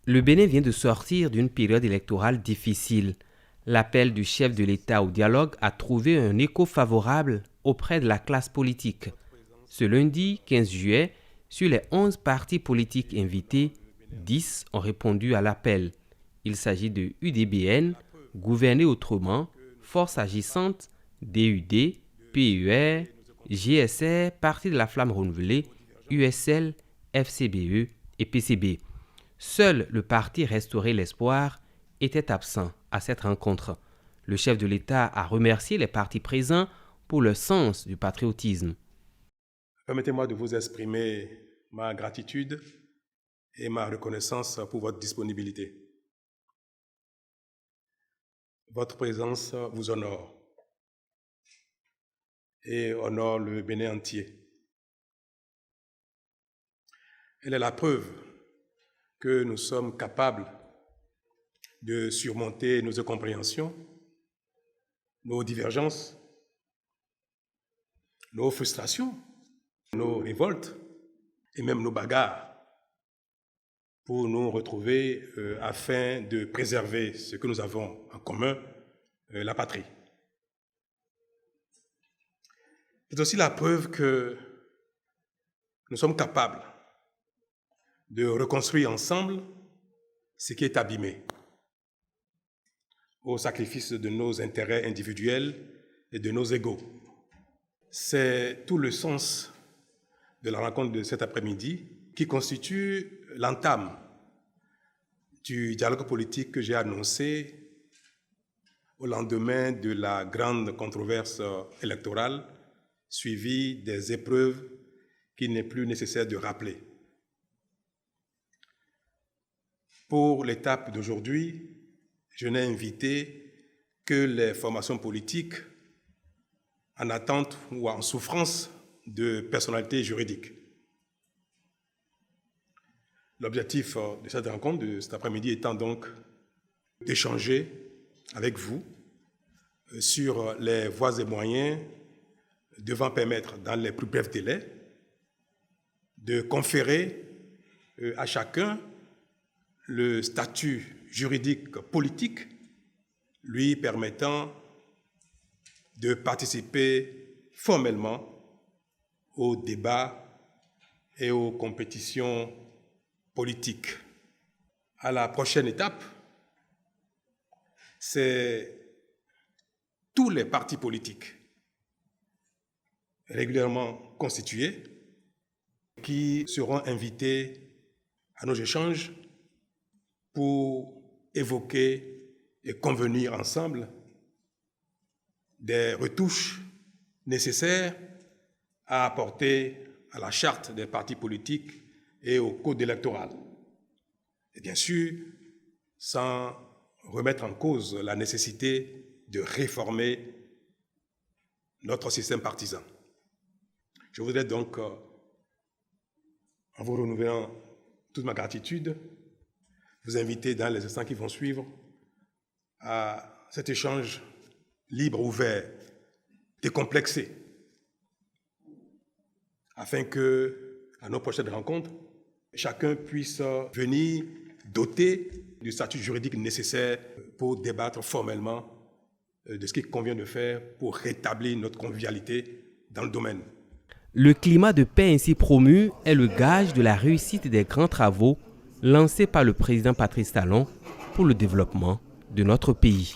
Le Bénin vient de sortir d'une période électorale difficile. L'appel du chef de l'État au dialogue a trouvé un écho favorable auprès de la classe politique. Ce lundi 15 juillet, sur les 11 partis politiques invités, 10 ont répondu à l'appel. Il s'agit de UDBN, Gouverner autrement, Force agissante, DUD, PUR, GSR, Parti de la Flamme renouvelée, USL, FCBE et PCB. Seul le parti Restaurer l'espoir était absent à cette rencontre. Le chef de l'État a remercié les partis présents pour leur sens du patriotisme. Permettez-moi de vous exprimer ma gratitude et ma reconnaissance pour votre disponibilité. Votre présence vous honore et honore le Bénin entier. Elle est la preuve que nous sommes capables de surmonter nos incompréhensions, nos divergences, nos frustrations, nos révoltes et même nos bagarres pour nous retrouver afin de préserver ce que nous avons en commun, la patrie. C'est aussi la preuve que nous sommes capables de reconstruire ensemble ce qui est abîmé, au sacrifice de nos intérêts individuels et de nos égos. C'est tout le sens de la rencontre de cet après-midi qui constitue l'entame du dialogue politique que j'ai annoncé au lendemain de la grande controverse électorale suivie des épreuves qu'il n'est plus nécessaire de rappeler. Pour l'étape d'aujourd'hui, je n'ai invité que les formations politiques en attente ou en souffrance de personnalité juridique. L'objectif de cette rencontre de cet après-midi étant donc d'échanger avec vous sur les voies et moyens devant permettre, dans les plus brefs délais, de conférer à chacun le statut juridique politique lui permettant de participer formellement aux débats et aux compétitions politiques. À la prochaine étape, c'est tous les partis politiques régulièrement constitués qui seront invités à nos échanges pour évoquer et convenir ensemble des retouches nécessaires à apporter à la charte des partis politiques et au code électoral. Et bien sûr, sans remettre en cause la nécessité de réformer notre système partisan. Je voudrais donc, en vous renouvelant toute ma gratitude, vous inviter dans les instants qui vont suivre à cet échange libre, ouvert, décomplexé, afin que, à nos prochaines rencontres, chacun puisse venir doté du statut juridique nécessaire pour débattre formellement de ce qu'il convient de faire pour rétablir notre convivialité dans le domaine. Le climat de paix ainsi promu est le gage de la réussite des grands travaux lancés par le président Patrice Talon pour le développement de notre pays.